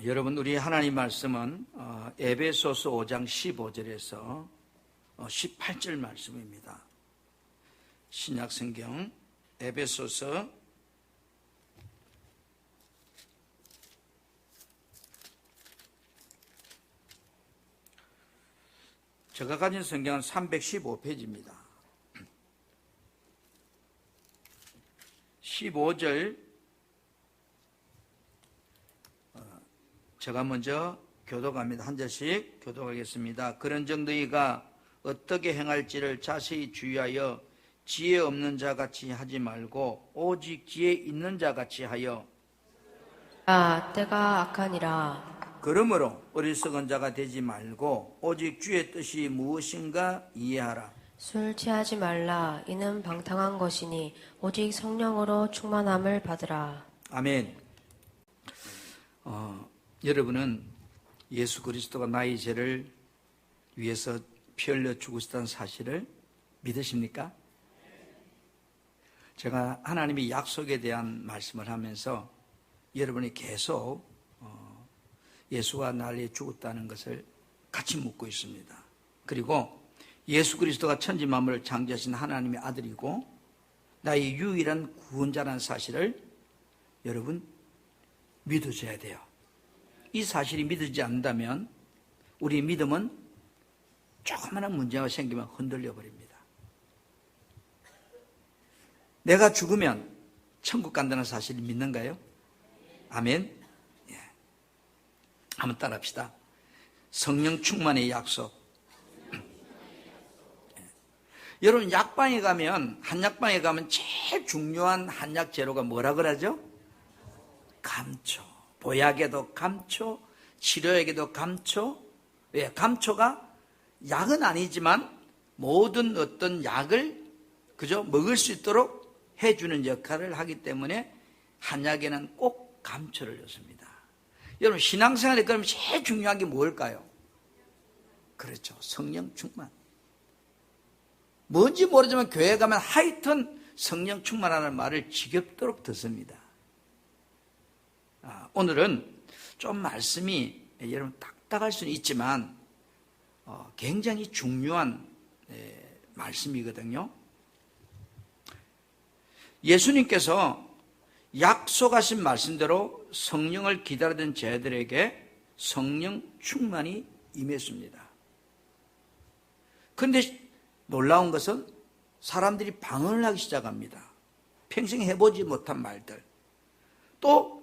여러분, 우리 하나님 말씀은 에베소서 5장 15절에서 18절 말씀입니다. 신약성경 에베소서 제가 가진 성경은 315페이지입니다. 15절 제가 먼저 교독합니다. 한 절씩 교독하겠습니다. 그런즉 너희가 어떻게 행할지를 자세히 주의하여 지혜 없는 자같이 하지 말고 오직 지혜 있는 자같이 하여 때가 악하니라. 그러므로 어리석은 자가 되지 말고 오직 주의 뜻이 무엇인가 이해하라. 술 취하지 말라. 이는 방탕한 것이니 오직 성령으로 충만함을 받으라. 아멘. 여러분은 예수 그리스도가 나의 죄를 위해서 피 흘려 죽으셨다는 사실을 믿으십니까? 제가 하나님의 약속에 대한 말씀을 하면서 여러분이 계속 예수가 나를 위해 죽었다는 것을 같이 묻고 있습니다. 그리고 예수 그리스도가 천지 만물을 창조하신 하나님의 아들이고 나의 유일한 구원자라는 사실을 여러분 믿으셔야 돼요. 이 사실이 믿어지지 않는다면 우리 믿음은 조그마한 문제가 생기면 흔들려 버립니다. 내가 죽으면 천국 간다는 사실을 믿는가요? 아멘. 예. 한번 따라합시다. 성령 충만의 약속. 예. 여러분, 약방에 가면, 한약방에 가면 제일 중요한 한약 재료가 뭐라 그러죠? 감초. 보약에도 감초, 치료약에도 감초. 왜? 감초가 약은 아니지만 모든 어떤 약을 그저 먹을 수 있도록 해주는 역할을 하기 때문에 한약에는 꼭 감초를 넣습니다. 여러분, 신앙생활에 그러면 제일 중요한 게 뭘까요? 그렇죠. 성령 충만. 뭔지 모르지만 교회 가면 하여튼 성령 충만하는 말을 지겹도록 듣습니다. 오늘은 좀 말씀이 여러분 딱딱할 수는 있지만 굉장히 중요한 말씀이거든요. 예수님께서 약속하신 말씀대로 성령을 기다리던 제자들에게 성령 충만이 임했습니다. 그런데 놀라운 것은 사람들이 방언을 하기 시작합니다. 평생 해보지 못한 말들. 또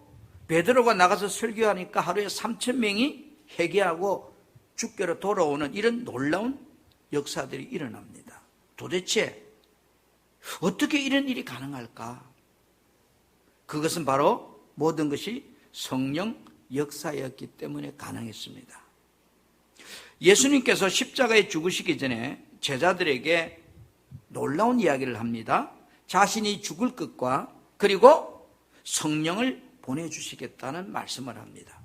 베드로가 나가서 설교하니까 하루에 3,000명이 회개하고 주께로 돌아오는 이런 놀라운 역사들이 일어납니다. 도대체 어떻게 이런 일이 가능할까? 그것은 바로 모든 것이 성령 역사였기 때문에 가능했습니다. 예수님께서 십자가에 죽으시기 전에 제자들에게 놀라운 이야기를 합니다. 자신이 죽을 것과 그리고 성령을 보내주시겠다는 말씀을 합니다.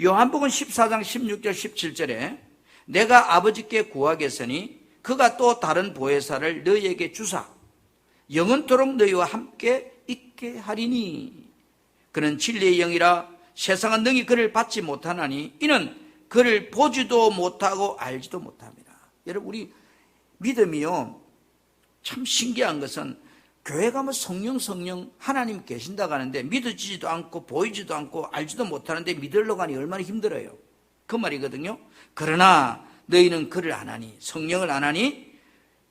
요한복음 14장 16절 17절에 내가 아버지께 구하겠으니 그가 또 다른 보혜사를 너희에게 주사 영원토록 너희와 함께 있게 하리니 그는 진리의 영이라 세상은 능히 그를 받지 못하나니 이는 그를 보지도 못하고 알지도 못합니다. 여러분, 우리 믿음이요 참 신기한 것은 교회 가면 성령 하나님 계신다고 하는데 믿어지지도 않고 보이지도 않고 알지도 못하는데 믿으려고 하니 얼마나 힘들어요. 그 말이거든요. 그러나 너희는 그를 안 하니 성령을 안 하니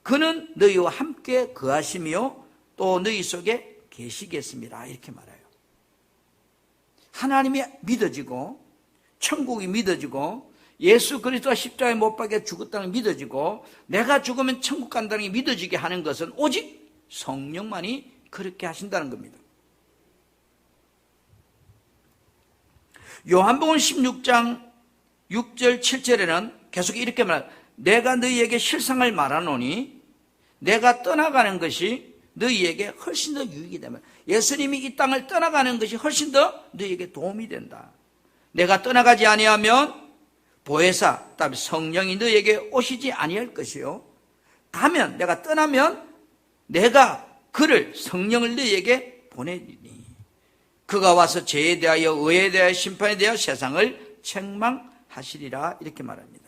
그는 너희와 함께 거하시며 또 너희 속에 계시겠습니다. 이렇게 말해요. 하나님이 믿어지고 천국이 믿어지고 예수 그리스도가 십자가에 못 박혀 죽었다는 게 믿어지고 내가 죽으면 천국 간다는 게 믿어지게 하는 것은 오직 성령만이 그렇게 하신다는 겁니다. 요한복음 16장 6절 7절에는 계속 이렇게 말합니다. 내가 너희에게 실상을 말하노니 내가 떠나가는 것이 너희에게 훨씬 더 유익이 됩니다. 예수님이 이 땅을 떠나가는 것이 훨씬 더 너희에게 도움이 된다. 내가 떠나가지 아니하면 보혜사, 다음에 성령이 너희에게 오시지 아니할 것이요. 가면, 내가 떠나면 내가 그를 성령을 너희에게 보내리니 그가 와서 죄에 대하여 의에 대하여 심판에 대하여 세상을 책망하시리라 이렇게 말합니다.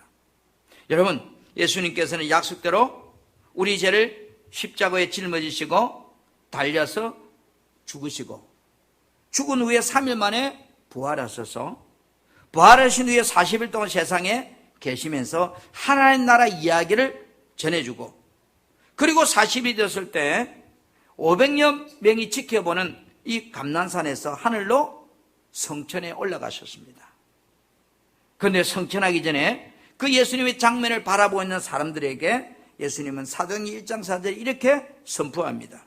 여러분, 예수님께서는 약속대로 우리 죄를 십자가에 짊어지시고 달려서 죽으시고 죽은 후에 3일 만에 부활하셔서 부활하신 후에 40일 동안 세상에 계시면서 하나님 나라 이야기를 전해주고 그리고 40일이 되었을 때 500여 명이 지켜보는 이 감난산에서 하늘로 성천에 올라가셨습니다. 그런데 성천하기 전에 그 예수님의 장면을 바라보고 있는 사람들에게 예수님은 사도행전 1장 4절에 이렇게 선포합니다.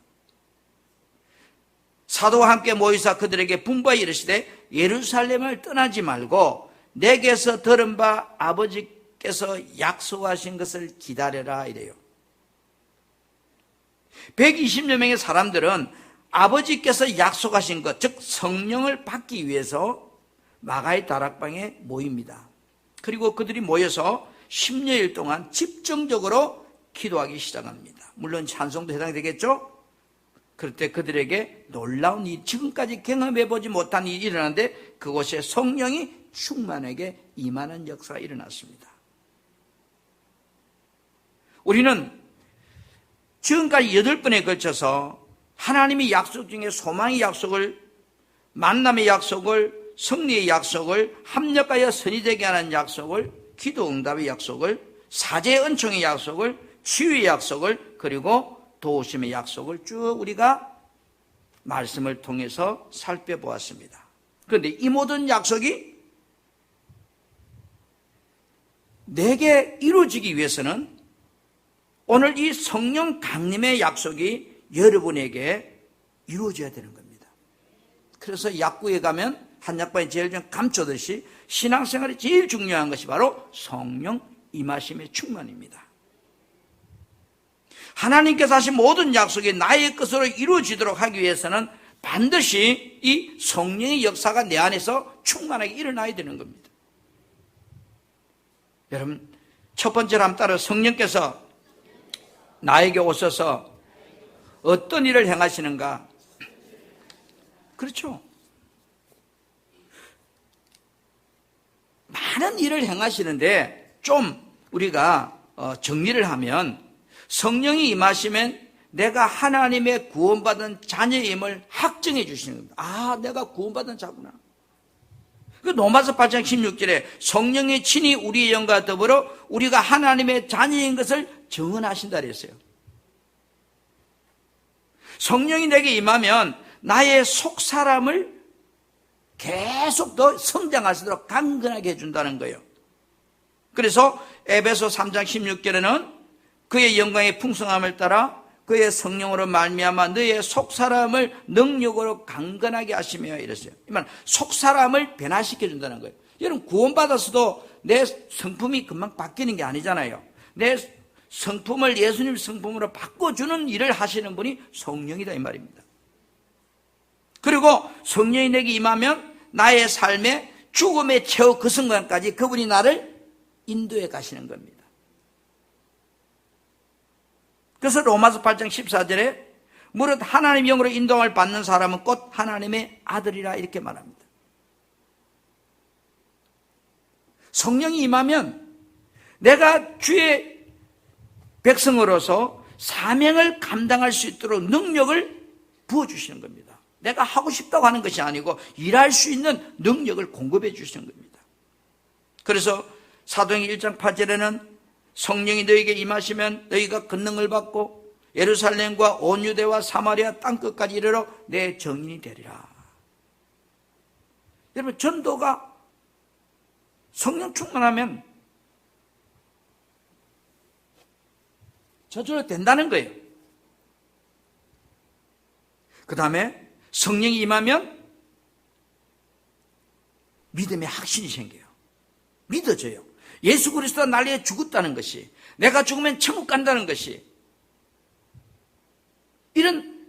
사도와 함께 모이사 그들에게 분부하여 이르시되 예루살렘을 떠나지 말고 내게서 들은 바 아버지께서 약속하신 것을 기다려라 이래요. 120여 명의 사람들은 아버지께서 약속하신 것, 즉 성령을 받기 위해서 마가의 다락방에 모입니다. 그리고 그들이 모여서 10여일 동안 집중적으로 기도하기 시작합니다. 물론 찬송도 해당이 되겠죠? 그럴 때 그들에게 놀라운 일, 지금까지 경험해보지 못한 일이 일어나는데 그곳에 성령이 충만하게 임하는 역사가 일어났습니다. 우리는 지금까지 8번에 걸쳐서 하나님의 약속 중에 소망의 약속을, 만남의 약속을, 승리의 약속을, 합력하여 선이 되게 하는 약속을, 기도 응답의 약속을, 사제의 은총의 약속을, 치유의 약속을, 그리고 도우심의 약속을 쭉 우리가 말씀을 통해서 살펴보았습니다. 그런데 이 모든 약속이 내게 이루어지기 위해서는 오늘 이 성령 강림의 약속이 여러분에게 이루어져야 되는 겁니다. 그래서 약국에 가면 한약방에 제일 좀 감추듯이 신앙생활이 제일 중요한 것이 바로 성령 임하심의 충만입니다. 하나님께서 하신 모든 약속이 나의 것으로 이루어지도록 하기 위해서는 반드시 이 성령의 역사가 내 안에서 충만하게 일어나야 되는 겁니다. 여러분, 첫 번째로 한번 따라 성령께서 나에게 오셔서 어떤 일을 행하시는가? 그렇죠. 많은 일을 행하시는데 좀 우리가 정리를 하면 성령이 임하시면 내가 하나님의 구원받은 자녀임을 확증해 주시는 겁니다. 아, 내가 구원받은 자구나. 그 로마서 8장 16절에 성령이 친히 우리의 영과 더불어 우리가 하나님의 자녀인 것을 증언하신다 그랬어요. 성령이 내게 임하면 나의 속사람을 계속 더 성장할 수 있도록 강건하게 해준다는 거예요. 그래서 에베소 3장 16절에는 그의 영광의 풍성함을 따라 그의 성령으로 말미암아 너의 속사람을 능력으로 강건하게 하시며 이랬어요. 이 말은 속사람을 변화시켜 준다는 거예요. 여러분, 구원받았어도 내 성품이 금방 바뀌는 게 아니잖아요. 내 성품을 예수님 성품으로 바꿔주는 일을 하시는 분이 성령이다 이 말입니다. 그리고 성령이 내게 임하면 나의 삶에 죽음의 최후 그 순간까지 그분이 나를 인도해 가시는 겁니다. 그래서 로마서 8장 14절에 무릇 하나님 영으로 인도함을 받는 사람은 곧 하나님의 아들이라 이렇게 말합니다. 성령이 임하면 내가 주의 백성으로서 사명을 감당할 수 있도록 능력을 부어주시는 겁니다. 내가 하고 싶다고 하는 것이 아니고 일할 수 있는 능력을 공급해 주시는 겁니다. 그래서 사도행전 1장 8절에는 성령이 너에게 임하시면 너희가 권능을 받고 예루살렘과 온 유대와 사마리아 땅끝까지 이르러 내 증인이 되리라. 여러분, 전도가 성령 충만하면 저절로 된다는 거예요. 그 다음에 성령이 임하면 믿음의 확신이 생겨요. 믿어져요. 예수 그리스도가 날 위해 죽었다는 것이, 내가 죽으면 천국 간다는 것이, 이런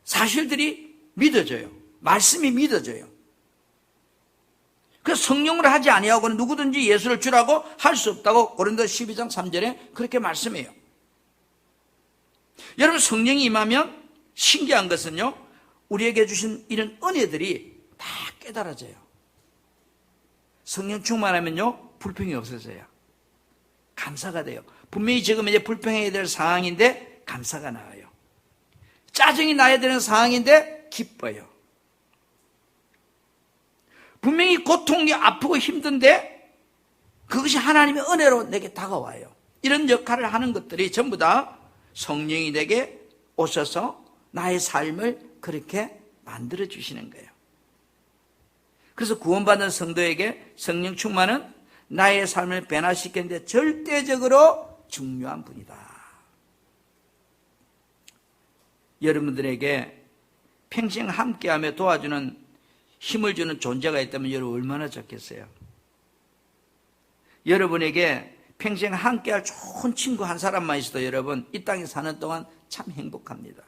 사실들이 믿어져요. 말씀이 믿어져요. 그래서 성령으로 하지 아니하고는 누구든지 예수를 주라고 할 수 없다고 고린도 12장 3절에 그렇게 말씀해요. 여러분, 성령이 임하면 신기한 것은요, 우리에게 주신 이런 은혜들이 다 깨달아져요. 성령 충만하면요, 불평이 없어져요. 감사가 돼요. 분명히 지금 이제 불평해야 될 상황인데 감사가 나와요. 짜증이 나야 되는 상황인데 기뻐요. 분명히 고통이 아프고 힘든데 그것이 하나님의 은혜로 내게 다가와요. 이런 역할을 하는 것들이 전부 다 성령이 내게 오셔서 나의 삶을 그렇게 만들어 주시는 거예요. 그래서 구원받은 성도에게 성령 충만은 나의 삶을 변화시키는데 절대적으로 중요한 분이다. 여러분들에게 평생 함께하며 도와주는 힘을 주는 존재가 있다면 여러분 얼마나 좋겠어요. 여러분에게 평생 함께할 좋은 친구 한 사람만 있어도 여러분 이 땅에 사는 동안 참 행복합니다.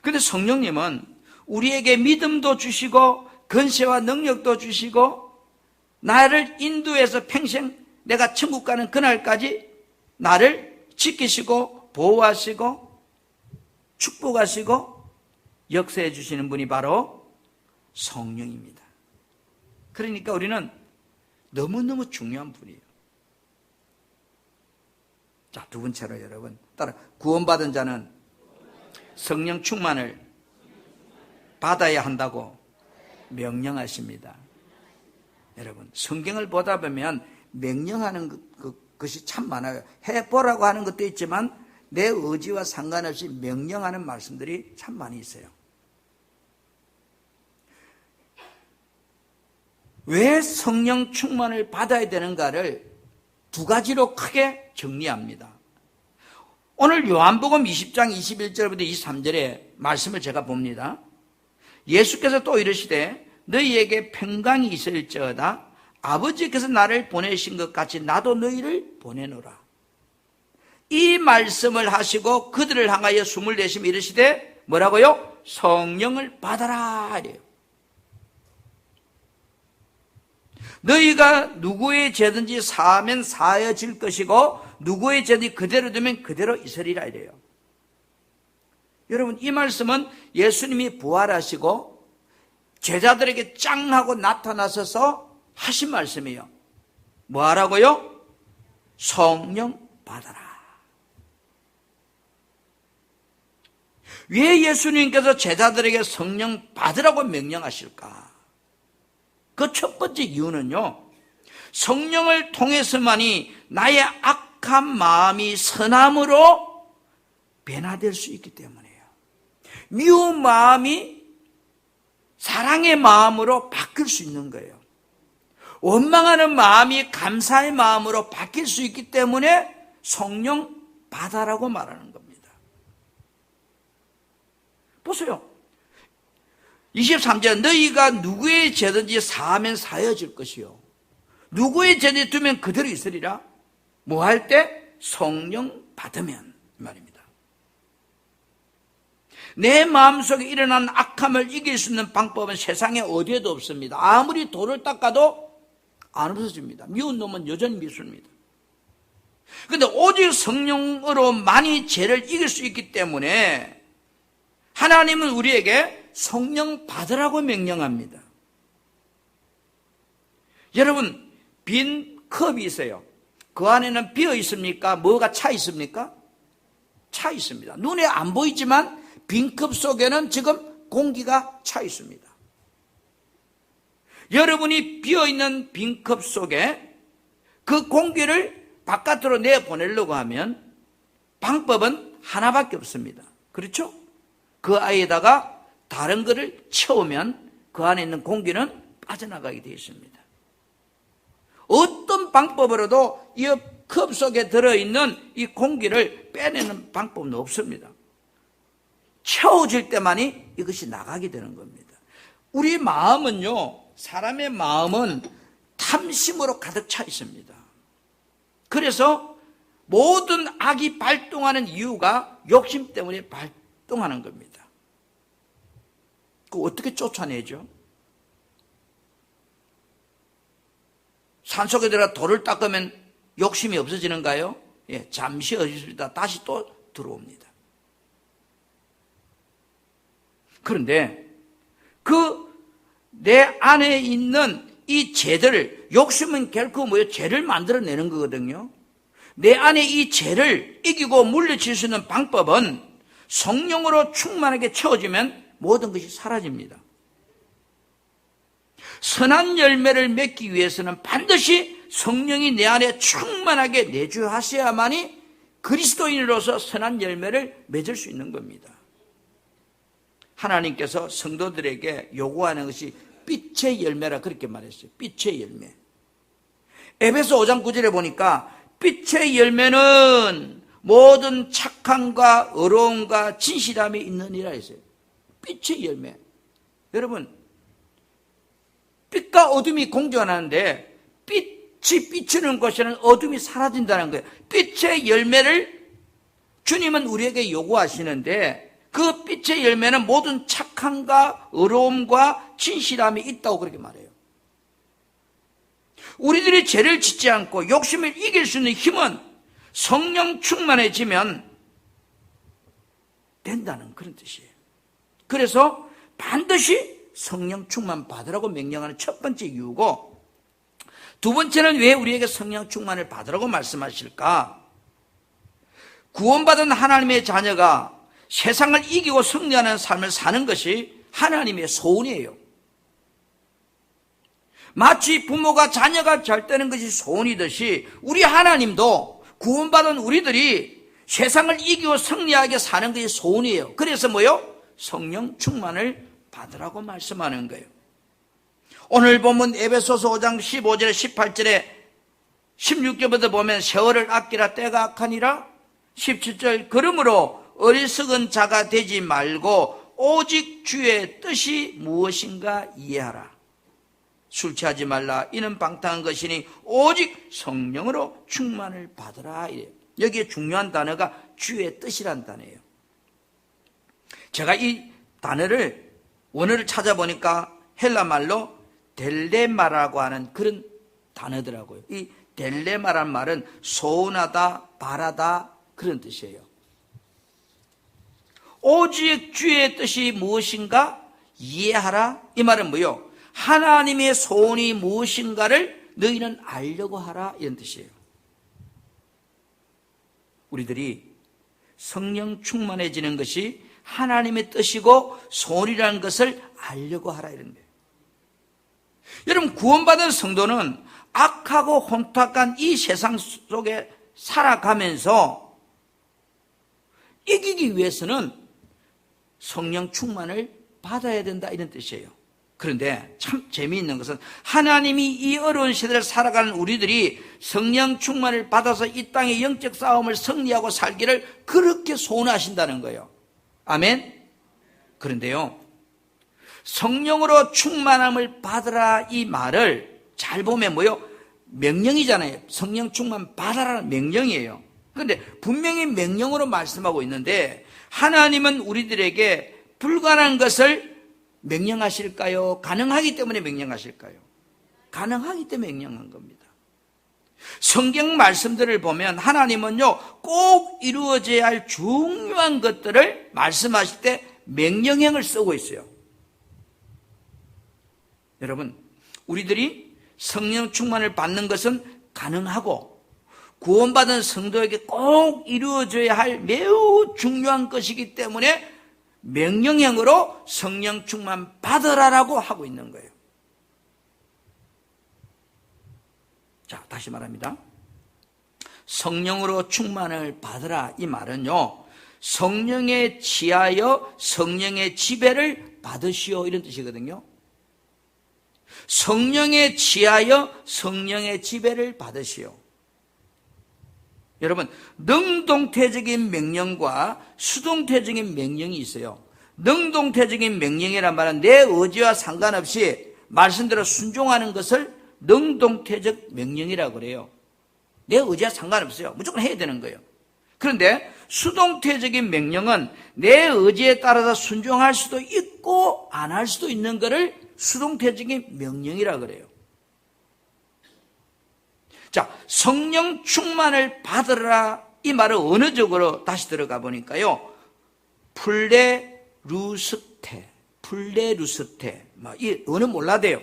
그런데 성령님은 우리에게 믿음도 주시고 권세와 능력도 주시고 나를 인도해서 평생 내가 천국 가는 그날까지 나를 지키시고 보호하시고 축복하시고 역사해 주시는 분이 바로 성령입니다. 그러니까 우리는 너무너무 중요한 분이에요. 자, 두 번째로 여러분 따라 구원받은 자는 성령 충만을 받아야 한다고 명령하십니다. 여러분 성경을 보다 보면 명령하는 것이 참 많아요. 해보라고 하는 것도 있지만 내 의지와 상관없이 명령하는 말씀들이 참 많이 있어요. 왜 성령 충만을 받아야 되는가를 두 가지로 크게 정리합니다. 오늘 요한복음 20장 21절부터 23절의 말씀을 제가 봅니다. 예수께서 또 이르시되 너희에게 평강이 있을지어다 아버지께서 나를 보내신 것 같이 나도 너희를 보내노라. 이 말씀을 하시고 그들을 향하여 숨을 내쉬며 이르시되 뭐라고요? 성령을 받아라 이래요. 너희가 누구의 죄든지 사하면 사하여질 것이고 누구의 죄든지 그대로 두면 그대로 있으리라 이래요. 여러분 이 말씀은 예수님이 부활하시고 제자들에게 짱 하고 나타나셔서 하신 말씀이에요. 뭐 하라고요? 성령 받아라. 왜 예수님께서 제자들에게 성령 받으라고 명령하실까? 그 첫 번째 이유는요, 성령을 통해서만이 나의 악한 마음이 선함으로 변화될 수 있기 때문이에요. 미운 마음이 사랑의 마음으로 바뀔 수 있는 거예요. 원망하는 마음이 감사의 마음으로 바뀔 수 있기 때문에 성령 받아라고 말하는 겁니다. 보세요. 23절 너희가 누구의 죄든지 사하면 사여질 것이요 누구의 죄든지 두면 그대로 있으리라. 뭐 할 때? 성령 받으면 이 말입니다. 내 마음속에 일어난 악함을 이길 수 있는 방법은 세상에 어디에도 없습니다. 아무리 돌을 닦아도 안 없어집니다. 미운 놈은 여전히 미습니다. 그런데 오직 성령으로 많이 죄를 이길 수 있기 때문에 하나님은 우리에게 성령 받으라고 명령합니다. 여러분 빈 컵이 있어요. 그 안에는 비어 있습니까? 뭐가 차 있습니까? 차 있습니다. 눈에 안 보이지만 빈 컵 속에는 지금 공기가 차 있습니다. 여러분이 비어있는 빈 컵 속에 그 공기를 바깥으로 내보내려고 하면 방법은 하나밖에 없습니다. 그렇죠? 그 안에다가 다른 것을 채우면 그 안에 있는 공기는 빠져나가게 되어 있습니다. 어떤 방법으로도 이 컵 속에 들어있는 이 공기를 빼내는 방법은 없습니다. 채워질 때만이 이것이 나가게 되는 겁니다. 우리 마음은요, 사람의 마음은 탐심으로 가득 차 있습니다. 그래서 모든 악이 발동하는 이유가 욕심 때문에 발동하는 겁니다. 그 어떻게 쫓아내죠? 산속에 들어가 돌을 닦으면 욕심이 없어지는가요? 예, 잠시 없습니다. 다시 또 들어옵니다. 그런데 그 내 안에 있는 이 죄들, 욕심은 결코 뭐예요? 죄를 만들어내는 거거든요. 내 안에 이 죄를 이기고 물리칠 수 있는 방법은 성령으로 충만하게 채워지면 모든 것이 사라집니다. 선한 열매를 맺기 위해서는 반드시 성령이 내 안에 충만하게 내주하셔야만이 그리스도인으로서 선한 열매를 맺을 수 있는 겁니다. 하나님께서 성도들에게 요구하는 것이 빛의 열매라 그렇게 말했어요. 빛의 열매. 에베소 5장 9절에 보니까 빛의 열매는 모든 착함과 의로움과 진실함이 있느니라 했어요. 빛의 열매. 여러분, 빛과 어둠이 공존하는데 빛이 비추는 곳에는 어둠이 사라진다는 거예요. 빛의 열매를 주님은 우리에게 요구하시는데 그 빛의 열매는 모든 착함과 의로움과 진실함이 있다고 그렇게 말해요. 우리들이 죄를 짓지 않고 욕심을 이길 수 있는 힘은 성령 충만해지면 된다는 그런 뜻이에요. 그래서 반드시 성령 충만 받으라고 명령하는 첫 번째 이유고, 두 번째는 왜 우리에게 성령 충만을 받으라고 말씀하실까? 구원받은 하나님의 자녀가 세상을 이기고 승리하는 삶을 사는 것이 하나님의 소원이에요. 마치 부모가 자녀가 잘 되는 것이 소원이듯이 우리 하나님도 구원받은 우리들이 세상을 이기고 승리하게 사는 것이 소원이에요. 그래서 뭐요? 성령 충만을 받으라고 말씀하는 거예요. 오늘 본문 에베소서 5장 15절에 18절에 16절부터 보면 세월을 아끼라 때가 악하니라. 17절 그러므로 어리석은 자가 되지 말고 오직 주의 뜻이 무엇인가 이해하라. 술 취하지 말라. 이는 방탕한 것이니 오직 성령으로 충만을 받으라. 여기에 중요한 단어가 주의 뜻이란 단어예요. 제가 이 단어를 원어를 찾아보니까 헬라말로 델레마라고 하는 그런 단어더라고요. 이 델레마란 말은 소원하다, 바라다 그런 뜻이에요. 오직 주의 뜻이 무엇인가 이해하라. 이 말은 뭐요? 하나님의 소원이 무엇인가를 너희는 알려고 하라 이런 뜻이에요. 우리들이 성령 충만해지는 것이 하나님의 뜻이고 소원이라는 것을 알려고 하라 이런 거예요. 여러분, 구원받은 성도는 악하고 혼탁한 이 세상 속에 살아가면서 이기기 위해서는 성령 충만을 받아야 된다 이런 뜻이에요. 그런데 참 재미있는 것은 하나님이 이 어려운 시대를 살아가는 우리들이 성령 충만을 받아서 이 땅의 영적 싸움을 승리하고 살기를 그렇게 소원하신다는 거예요. 아멘? 그런데요, 성령으로 충만함을 받으라 이 말을 잘 보면 뭐요? 명령이잖아요. 성령 충만 받아라는 명령이에요. 그런데 분명히 명령으로 말씀하고 있는데 하나님은 우리들에게 불가능한 것을 명령하실까요? 가능하기 때문에 명령하실까요? 가능하기 때문에 명령한 겁니다. 성경 말씀들을 보면 하나님은요 꼭 이루어져야 할 중요한 것들을 말씀하실 때 명령형을 쓰고 있어요. 여러분, 우리들이 성령 충만을 받는 것은 가능하고 구원받은 성도에게 꼭 이루어져야 할 매우 중요한 것이기 때문에 명령형으로 성령 충만 받으라라고 하고 있는 거예요. 자, 다시 말합니다. 성령으로 충만을 받으라 이 말은요, 성령에 취하여 성령의 지배를 받으시오 이런 뜻이거든요. 성령에 취하여 성령의 지배를 받으시오. 여러분, 능동태적인 명령과 수동태적인 명령이 있어요. 능동태적인 명령이란 말은 내 의지와 상관없이 말씀대로 순종하는 것을 능동태적 명령이라고 그래요. 내 의지와 상관없어요. 무조건 해야 되는 거예요. 그런데 수동태적인 명령은 내 의지에 따라서 순종할 수도 있고 안 할 수도 있는 것을 수동태적인 명령이라고 그래요. 자, 성령 충만을 받으라 이 말을 언어적으로 다시 들어가 보니까요, 플레루스테 플레루스테, 이 언어 몰라도 돼요.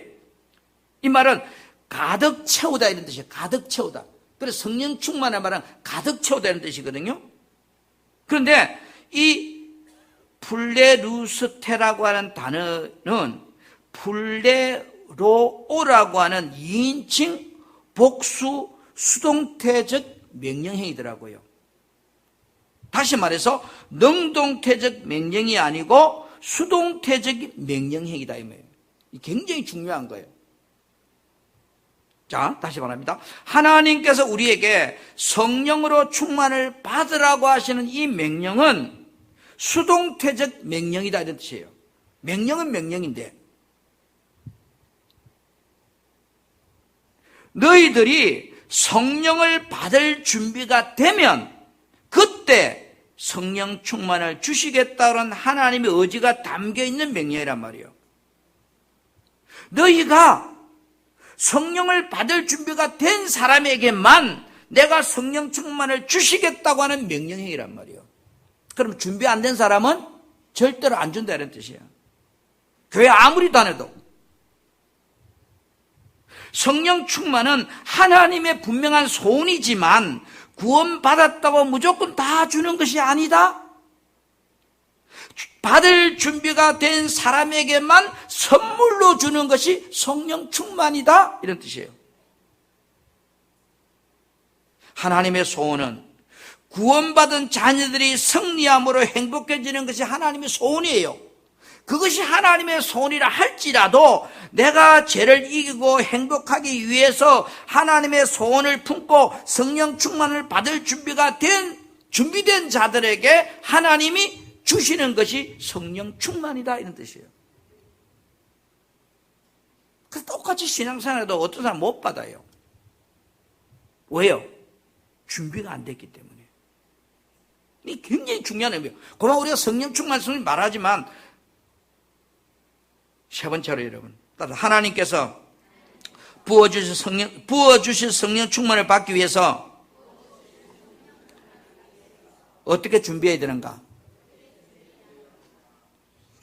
이 말은 가득 채우다 이런 뜻이에요. 가득 채우다. 그래서 성령 충만한 말은 가득 채우다 이런 뜻이거든요. 그런데 이 플레루스테라고 하는 단어는 플레로오라고 하는 2인칭 복수 수동태적 명령형이더라고요. 다시 말해서 능동태적 명령이 아니고 수동태적 명령형이다 이 말이에요. 굉장히 중요한 거예요. 자, 다시 말합니다. 하나님께서 우리에게 성령으로 충만을 받으라고 하시는 이 명령은 수동태적 명령이다 이런 뜻이에요. 명령은 명령인데 너희들이 성령을 받을 준비가 되면 그때 성령 충만을 주시겠다는 하나님의 의지가 담겨있는 명령이란 말이에요. 너희가 성령을 받을 준비가 된 사람에게만 내가 성령 충만을 주시겠다고 하는 명령이란 말이에요. 그럼 준비 안 된 사람은 절대로 안 준다는 뜻이에요. 교회 아무리 다녀도. 성령 충만은 하나님의 분명한 소원이지만 구원받았다고 무조건 다 주는 것이 아니다. 받을 준비가 된 사람에게만 선물로 주는 것이 성령 충만이다 이런 뜻이에요. 하나님의 소원은 구원받은 자녀들이 승리함으로 행복해지는 것이 하나님의 소원이에요. 그것이 하나님의 소원이라 할지라도 내가 죄를 이기고 행복하기 위해서 하나님의 소원을 품고 성령 충만을 받을 준비된 자들에게 하나님이 주시는 것이 성령 충만이다 이런 뜻이에요. 그래서 똑같이 신앙생활에도 어떤 사람 못 받아요. 왜요? 준비가 안 됐기 때문에. 이 굉장히 중요한 의미예요. 그러나 우리가 성령 충만 말하지만 세 번째로 여러분, 하나님께서 부어주실 성령 충만을 받기 위해서 어떻게 준비해야 되는가?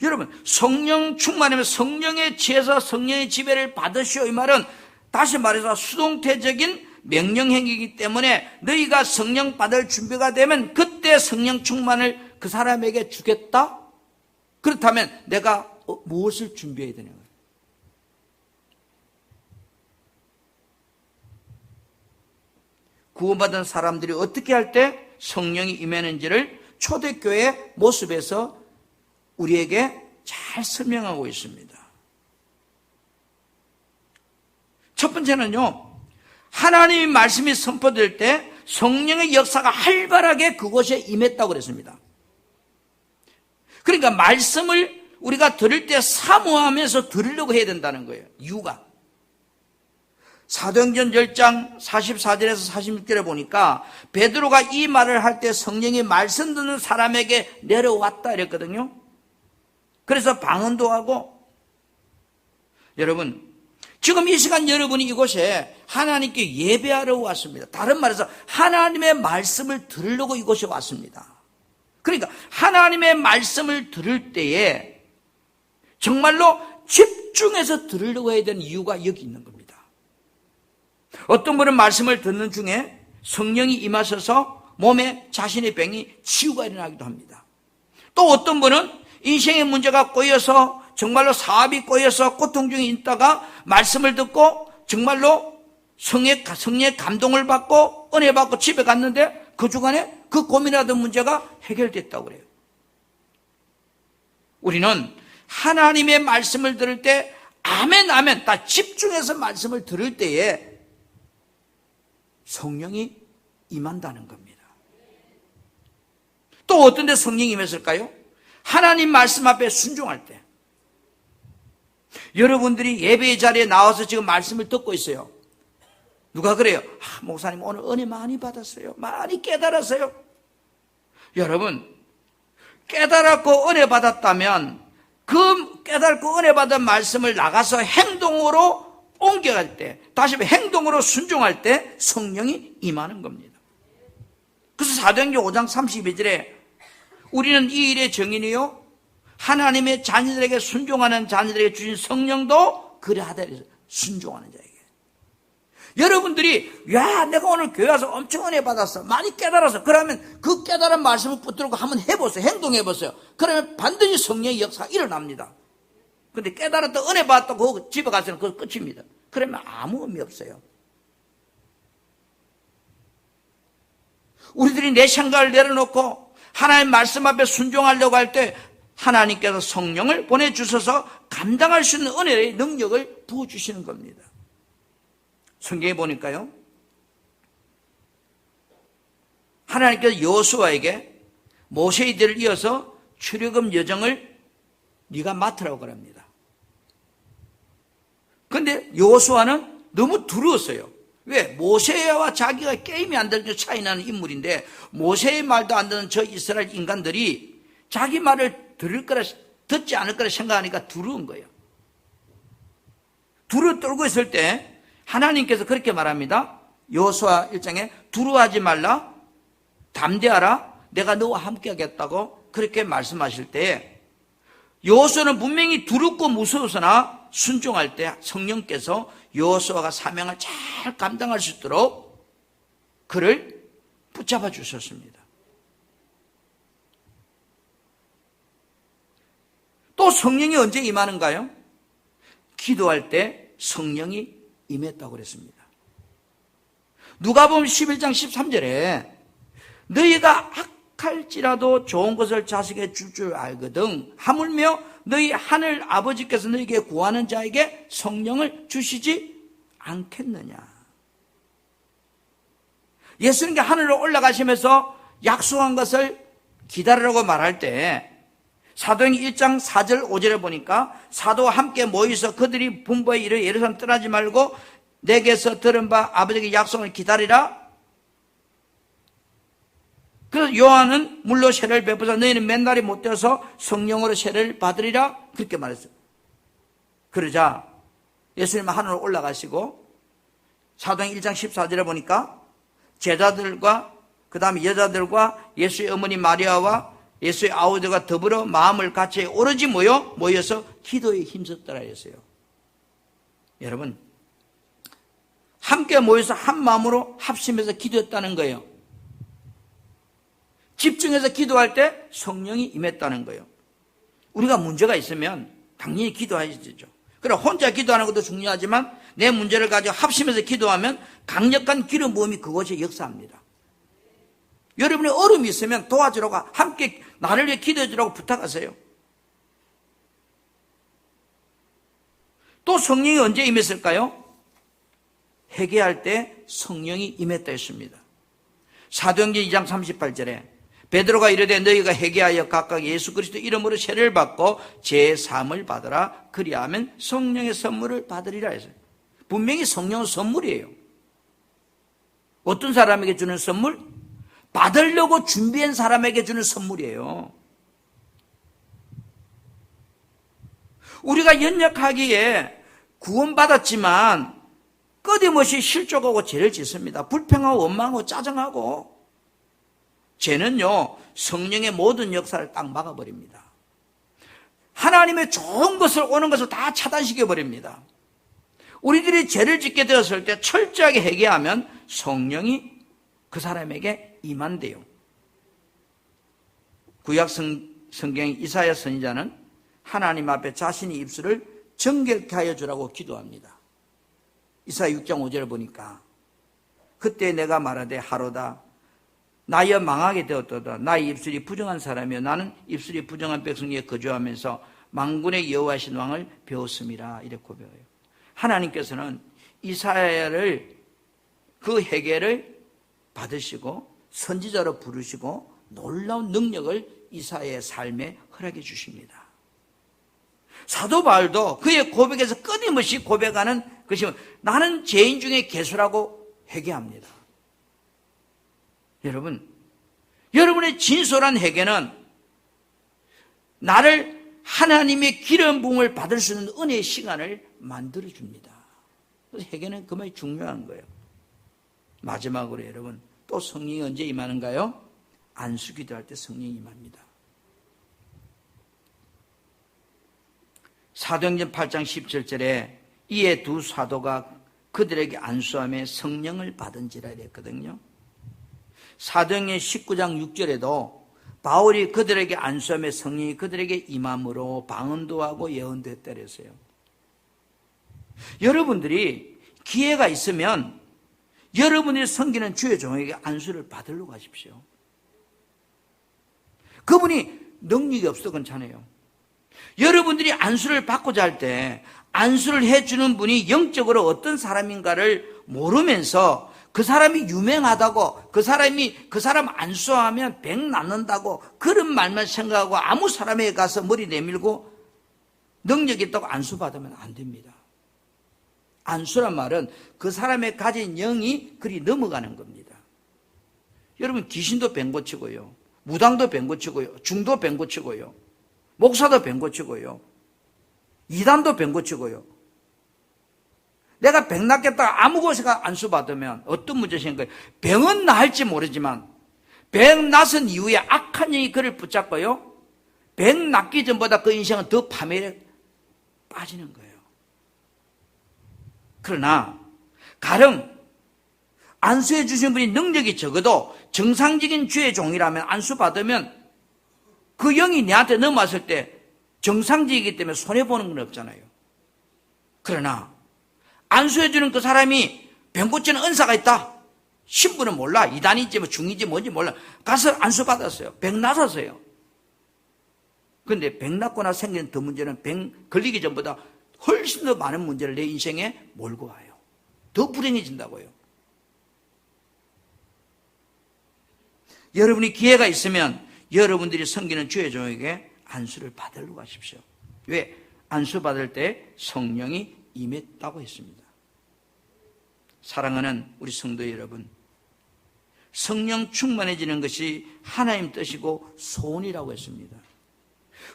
여러분, 성령 충만하면 성령의 지혜서 성령의 지배를 받으시오 이 말은 다시 말해서 수동태적인 명령행위이기 때문에 너희가 성령 받을 준비가 되면 그때 성령 충만을 그 사람에게 주겠다? 그렇다면 내가 무엇을 준비해야 되는 거예요? 구원받은 사람들이 어떻게 할 때 성령이 임하는지를 초대교회 모습에서 우리에게 잘 설명하고 있습니다. 첫 번째는요, 하나님의 말씀이 선포될 때 성령의 역사가 활발하게 그곳에 임했다고 그랬습니다. 그러니까 말씀을 우리가 들을 때 사모하면서 들으려고 해야 된다는 거예요. 이유가 사도행전 10장 44절에서 46절에 보니까 베드로가 이 말을 할 때 성령이 말씀 듣는 사람에게 내려왔다 이랬거든요. 그래서 방언도 하고, 여러분 지금 이 시간 여러분이 이곳에 하나님께 예배하러 왔습니다. 다른 말해서 하나님의 말씀을 들으려고 이곳에 왔습니다. 그러니까 하나님의 말씀을 들을 때에 정말로 집중해서 들으려고 해야 되는 이유가 여기 있는 겁니다. 어떤 분은 말씀을 듣는 중에 성령이 임하셔서 몸에 자신의 병이 치유가 일어나기도 합니다. 또 어떤 분은 인생의 문제가 꼬여서 정말로 사업이 꼬여서 고통 중에 있다가 말씀을 듣고 정말로 성의 감동을 받고 은혜 받고 집에 갔는데 그 주간에 그 고민하던 문제가 해결됐다고 그래요. 우리는 하나님의 말씀을 들을 때 아멘 아멘 다 집중해서 말씀을 들을 때에 성령이 임한다는 겁니다. 또 어떤 데 성령이 임했을까요? 하나님 말씀 앞에 순종할 때. 여러분들이 예배의 자리에 나와서 지금 말씀을 듣고 있어요. 누가 그래요? 목사님 오늘 은혜 많이 받았어요. 많이 깨달았어요. 여러분, 깨달았고 은혜 받았다면 그 깨달고 은혜 받은 말씀을 나가서 행동으로 옮겨갈 때, 다시 행동으로 순종할 때 성령이 임하는 겁니다. 그래서 사도행전 5장 32절에 우리는 이 일의 증인이요 하나님의 자녀들에게 순종하는 자녀들에게 주신 성령도 그러하다. 순종하는 자에게. 여러분들이 야 내가 오늘 교회 와서 엄청 은혜 받았어. 많이 깨달았어. 그러면 그 깨달은 말씀을 붙들고 한번 해보세요. 행동해보세요. 그러면 반드시 성령의 역사가 일어납니다. 근데 깨달았다 은혜 받았다고 집에 가서는 그거 끝입니다. 그러면 아무 의미 없어요. 우리들이 내 생각을 내려놓고 하나님의 말씀 앞에 순종하려고 할 때 하나님께서 성령을 보내주셔서 감당할 수 있는 은혜의 능력을 부어주시는 겁니다. 성경에 보니까요, 하나님께서 여호수아에게 모세의 뒤를 이어서 출애굽 여정을 네가 맡으라고 그럽니다. 그런데 여호수아는 너무 두려웠어요. 왜? 모세와 자기가 게임이 안 될 줄 차이 나는 인물인데 모세의 말도 안 듣는 저 이스라엘 인간들이 자기 말을 듣지 않을 거라 생각하니까 두려운 거예요. 두려워 떨고 있을 때 하나님께서 그렇게 말합니다. 여호수아 1장에 두려워하지 말라, 담대하라, 내가 너와 함께 하겠다고 그렇게 말씀하실 때 여호수아는 분명히 두렵고 무서워서나 순종할 때 성령께서 여호수아가 사명을 잘 감당할 수 있도록 그를 붙잡아 주셨습니다. 또 성령이 언제 임하는가요? 기도할 때 성령이 임했다고 그랬습니다. 누가복음 11장 13절에 너희가 악할지라도 좋은 것을 자식에게 줄 줄 알거든 하물며 너희 하늘 아버지께서 너희에게 구하는 자에게 성령을 주시지 않겠느냐. 예수님께 하늘로 올라가시면서 약속한 것을 기다리라고 말할 때 사도행 1장 4절 5절에 보니까 사도와 함께 모여서 그들이 분부에 이르러 예루살렘 떠나지 말고 내게서 들은 바 아버지에게 약속을 기다리라. 그래서 요한은 물로 세례를 베푸사 너희는 맨날이 못 되어서 성령으로 세례를 받으리라 그렇게 말했어요. 그러자 예수님은 하늘로 올라가시고 사도행 1장 14절에 보니까 제자들과 그 다음에 여자들과 예수의 어머니 마리아와 예수의 아우들과 더불어 마음을 같이 오로지 모여서 기도에 힘썼더라 했어요. 여러분 함께 모여서 한 마음으로 합심해서 기도했다는 거예요. 집중해서 기도할 때 성령이 임했다는 거예요. 우리가 문제가 있으면 당연히 기도해야죠. 그래 혼자 기도하는 것도 중요하지만 내 문제를 가지고 합심해서 기도하면 강력한 기름 부음이 그곳에 역사합니다. 여러분의 어려움이 있으면 도와주라고 함께 나를 위해 기도해 주라고 부탁하세요. 또 성령이 언제 임했을까요? 회개할 때 성령이 임했다 했습니다. 사도행전 2장 38절에 베드로가 이르되 너희가 회개하여 각각 예수 그리스도 이름으로 세례를 받고 제3을 받으라. 그리하면 성령의 선물을 받으리라 했어요. 분명히 성령은 선물이에요. 어떤 사람에게 주는 선물? 받으려고 준비한 사람에게 주는 선물이에요. 우리가 연약하기에 구원받았지만 끊임없이 실족하고 죄를 짓습니다. 불평하고 원망하고 짜증하고 죄는요 성령의 모든 역사를 딱 막아버립니다. 하나님의 좋은 것을 오는 것을 다 차단시켜버립니다. 우리들이 죄를 짓게 되었을 때 철저하게 회개하면 성령이 그 사람에게 임한대요. 구약 성경 이사야 선지자는 하나님 앞에 자신의 입술을 정결케 하여 주라고 기도합니다. 이사야 6장 5절을 보니까 그때 내가 말하되 하로다 나여 망하게 되었도다. 나의 입술이 부정한 사람이여 나는 입술이 부정한 백성에게 거주하면서 만군의 여호와신 왕을 배웠음이라 이렇게 고백해요. 하나님께서는 이사야를 그 회개를 받으시고 선지자로 부르시고 놀라운 능력을 이사야의 삶에 허락해 주십니다. 사도 바울도 그의 고백에서 끊임없이 고백하는 것이 나는 죄인 중에 괴수라고 회개합니다. 여러분, 여러분의 진솔한 회개는 나를 하나님의 기름 부음을 받을 수 있는 은혜의 시간을 만들어줍니다. 그래서 회개는 그만이 중요한 거예요. 마지막으로 여러분, 또 성령이 언제 임하는가요? 안수기도할 때 성령이 임합니다. 사도행전 8장 17절에 이에 두 사도가 그들에게 안수하며 성령을 받은지라 이랬거든요. 사도행전 19장 6절에도 바울이 그들에게 안수하며 성령이 그들에게 임함으로 방언도 하고 예언도 했다 그랬어요. 여러분들이 기회가 있으면 여러분이 섬기는 주의 종에게 안수를 받으려고 하십시오. 그분이 능력이 없어도 괜찮아요. 여러분들이 안수를 받고자 할 때 안수를 해주는 분이 영적으로 어떤 사람인가를 모르면서 그 사람이 유명하다고, 그 사람 안수하면 백 낫는다고 그런 말만 생각하고 아무 사람에게 가서 머리 내밀고 능력이 있다고 안수받으면 안 됩니다. 안수란 말은 그 사람의 가진 영이 그리 넘어가는 겁니다. 여러분, 귀신도 뱀 고치고요, 무당도 뱀 고치고요, 중도 뱀 고치고요, 목사도 뱀 고치고요, 이단도 뱀 고치고요. 내가 병 낫겠다 아무 곳에가 안수 받으면 어떤 문제 생겨요? 병은 나을지 모르지만 병 낫은 이후에 악한 영이 그를 붙잡고요, 병 낫기 전보다 그 인생은 더 파멸에 빠지는 거예요. 그러나 가령 안수해 주신 분이 능력이 적어도 정상적인 주의 종이라면 안수 받으면 그 영이 내한테 넘어왔을 때 정상적이기 때문에 손해보는 건 없잖아요. 그러나 안수해주는 그 사람이 병 고치는 은사가 있다, 신부는 몰라, 이단인지 뭐 중인지 뭔지 몰라, 가서 안수 받았어요. 병 나섰어요. 그런데 병 낫고 나서 생기는 더 문제는 병 걸리기 전보다 훨씬 더 많은 문제를 내 인생에 몰고 와요. 더 불행해진다고요. 여러분이 기회가 있으면 여러분들이 섬기는 주의 종에게 안수를 받으려고 하십시오. 왜? 안수 받을 때 성령이 임했다고 했습니다. 사랑하는 우리 성도 여러분, 성령 충만해지는 것이 하나님 뜻이고 소원이라고 했습니다.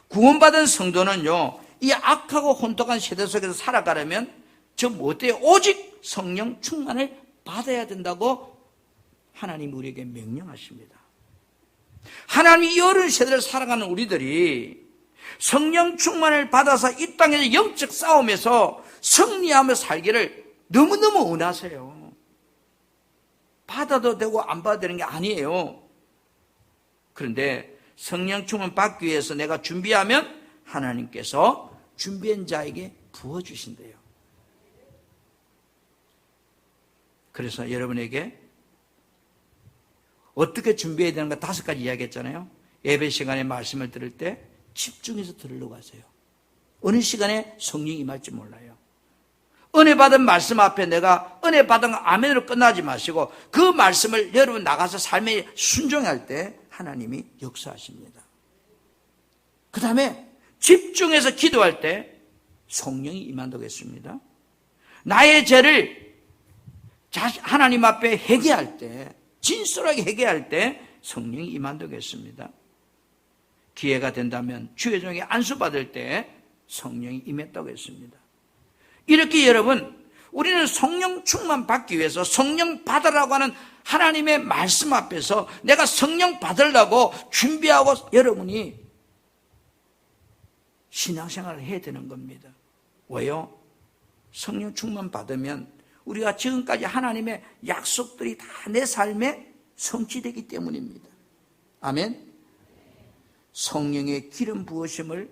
구원받은 성도는요, 이 악하고 혼탁한 세대 속에서 살아가려면 저 못해요. 오직 성령 충만을 받아야 된다고 하나님 우리에게 명령하십니다. 하나님이 이 어려운 세대를 살아가는 우리들이 성령 충만을 받아서 이 땅에서 영적 싸움에서 승리하며 살기를 너무너무 원하세요. 받아도 되고 안 받아도 되는 게 아니에요. 그런데 성령 충만 받기 위해서 내가 준비하면 하나님께서 준비한 자에게 부어주신대요. 그래서 여러분에게 어떻게 준비해야 되는가 5가지 이야기했잖아요. 예배 시간에 말씀을 들을 때 집중해서 들으려고 하세요. 어느 시간에 성령이 임할지 몰라요. 은혜 받은 말씀 앞에 내가 은혜 받은 거 아멘으로 끝나지 마시고 그 말씀을 여러분 나가서 삶에 순종할 때 하나님이 역사하십니다. 그 다음에 집중해서 기도할 때 성령이 임한다고 했습니다. 나의 죄를 하나님 앞에 회개할 때, 진솔하게 회개할 때 성령이 임한다고 했습니다. 기회가 된다면 주의 종에게 안수받을 때 성령이 임했다고 했습니다. 이렇게 여러분, 우리는 성령 충만 받기 위해서 성령 받으라고 하는 하나님의 말씀 앞에서 내가 성령 받으려고 준비하고 여러분이 신앙생활을 해야 되는 겁니다. 왜요? 성령 충만 받으면 우리가 지금까지 하나님의 약속들이 다 내 삶에 성취되기 때문입니다. 아멘. 성령의 기름 부으심을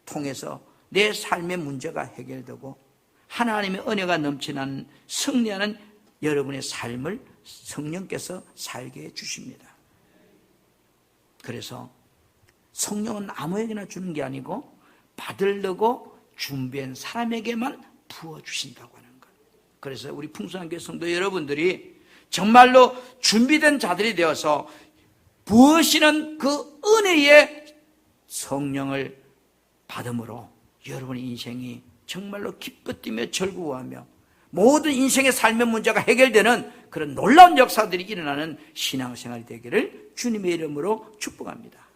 통해서 내 삶의 문제가 해결되고 하나님의 은혜가 넘치는 승리하는 여러분의 삶을 성령께서 살게 해주십니다. 그래서 성령은 아무에게나 주는 게 아니고 받으려고 준비한 사람에게만 부어주신다고 하는 것. 그래서 우리 풍성한교회 성도 여러분들이 정말로 준비된 자들이 되어서 부으시는 그 은혜의 성령을 받음으로 여러분의 인생이 정말로 기뻐 뛰며 즐거워하며 모든 인생의 삶의 문제가 해결되는 그런 놀라운 역사들이 일어나는 신앙생활이 되기를 주님의 이름으로 축복합니다.